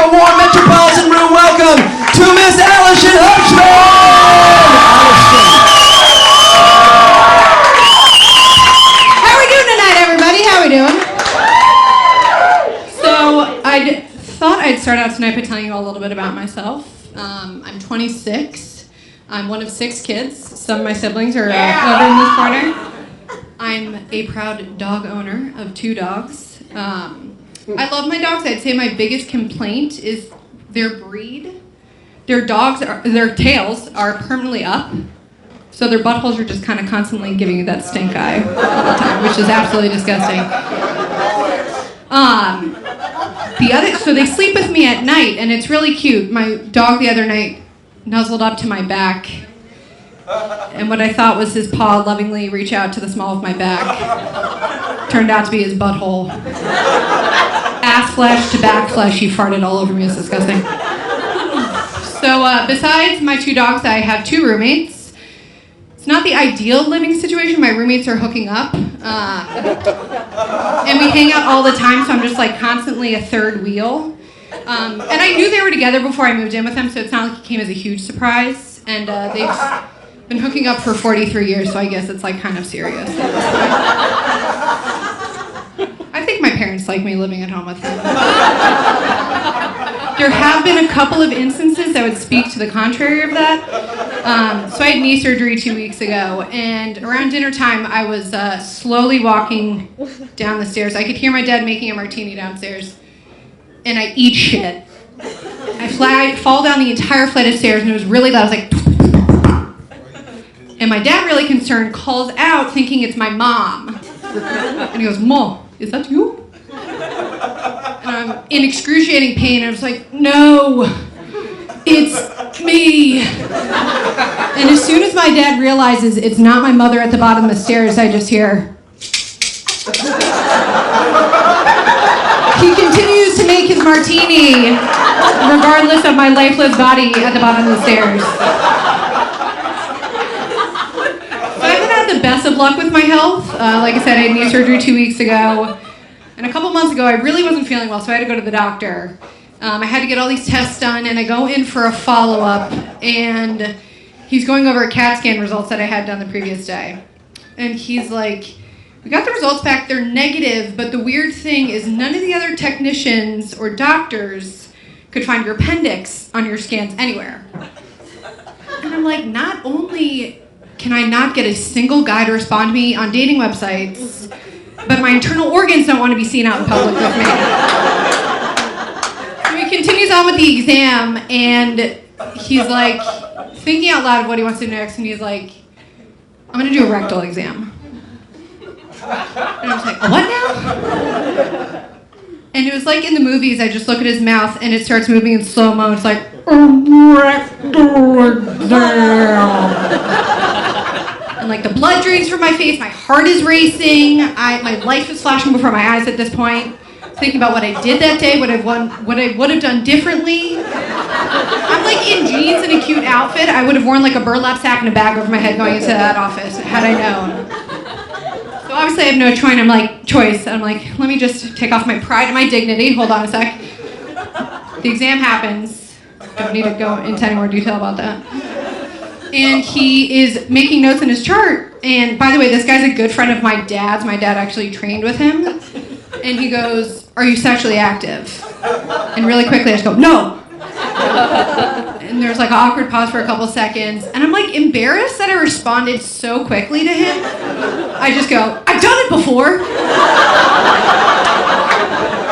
a warm Metropolitan room welcome to Miss Allison Hubschmann! How are we doing tonight, everybody? How are we doing? So, I thought I'd start out tonight by telling you all a little bit about myself. I'm 26. I'm one of 6 kids. Some of my siblings are over in this corner. I'm a proud dog owner of 2 dogs. I love my dogs. I'd say my biggest complaint is their breed. Their tails are permanently up, so their buttholes are just kind of constantly giving you that stink eye all the time, which is absolutely disgusting. So they sleep with me at night, and it's really cute. My dog the other night nuzzled up to my back, and what I thought was his paw lovingly reach out to the small of my back turned out to be his butthole. Ass flesh to back flesh, he farted all over me. It's disgusting. So besides my 2 dogs, I have 2 roommates. It's not the ideal living situation. My roommates are hooking up. And we hang out all the time, so I'm just like constantly a third wheel. And I knew they were together before I moved in with them, so it's not like it came as a huge surprise. And they've been hooking up for 43 years, so I guess it's like kind of serious. I think my parents like me living at home with them. There have been a couple of instances that would speak to the contrary of that. So I had knee surgery 2 weeks ago, and around dinner time, I was slowly walking down the stairs. I could hear my dad making a martini downstairs, and I eat shit. I fall down the entire flight of stairs, and it was really loud. I was like, and my dad, really concerned, calls out thinking it's my mom. And he goes, "Mom, is that you?" And I'm in excruciating pain. I was like, "No, it's me." And as soon as my dad realizes it's not my mother at the bottom of the stairs, I just hear. He continues to make his martini, regardless of my lifeless body at the bottom of the stairs. So I haven't had the best of luck with my health. Like I said, I had knee surgery 2 weeks ago. And a couple months ago, I really wasn't feeling well, so I had to go to the doctor. I had to get all these tests done, and I go in for a follow-up, and he's going over CAT scan results that I had done the previous day. And he's like, "We got the results back, they're negative, but the weird thing is none of the other technicians or doctors could find your appendix on your scans anywhere." And I'm like, not only can I not get a single guy to respond to me on dating websites, but my internal organs don't want to be seen out in public with me. So he continues on with the exam, and he's like thinking out loud of what he wants to do next, and he's like, "I'm going to do a rectal exam." And I was like, "A what now?" And it was like in the movies, I just look at his mouth, and it starts moving in slow-mo. It's like, "A rectal exam." And like the blood drains from my face, my heart is racing, my life is flashing before my eyes at this point. Thinking about what I did that day, what I would have done differently. I'm like in jeans and a cute outfit. I would have worn like a burlap sack and a bag over my head going into that office had I known. So obviously I have no choice. I'm like, let me just take off my pride and my dignity. Hold on a sec. The exam happens. Don't need to go into any more detail about that. And he is making notes in his chart. And by the way, this guy's a good friend of my dad's. My dad actually trained with him. And he goes, "Are you sexually active?" And really quickly I just go, "No." And there's like an awkward pause for a couple seconds. And I'm like embarrassed that I responded so quickly to him. I just go, "I've done it before."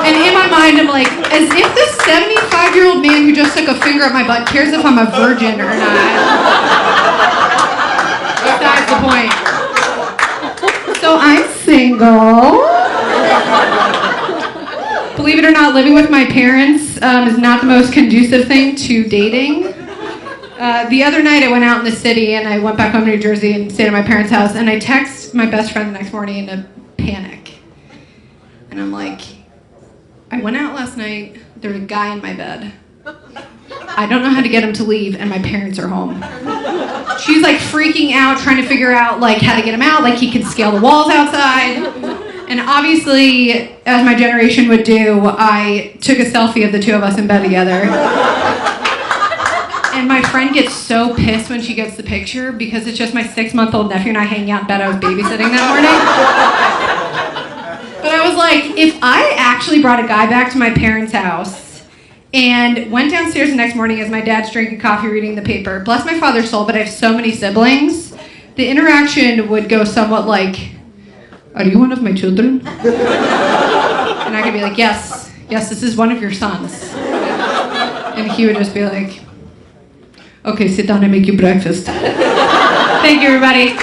And in my mind, I'm like, as if this 75-year-old man who just took a finger up my butt cares if I'm a virgin or not. Besides the point. So I'm single. Believe it or not, living with my parents is not the most conducive thing to dating. The other night I went out in the city and I went back home to New Jersey and stayed at my parents' house, and I text my best friend the next morning in a panic. And I'm like, "I went out last night, there's a guy in my bed. I don't know how to get him to leave, and my parents are home." She's like freaking out, trying to figure out like how to get him out, like he can scale the walls outside. And obviously, as my generation would do, I took a selfie of the two of us in bed together. And my friend gets so pissed when she gets the picture because it's just my 6-month-old nephew and I hanging out in bed. I was babysitting that morning. But I was like, if I actually brought a guy back to my parents' house and went downstairs the next morning as my dad's drinking coffee, reading the paper, bless my father's soul, but I have so many siblings, the interaction would go somewhat like, are you one of my children? And I could be like, yes, this is one of your sons. And he would just be like, okay, sit down and make you breakfast. Thank you, everybody.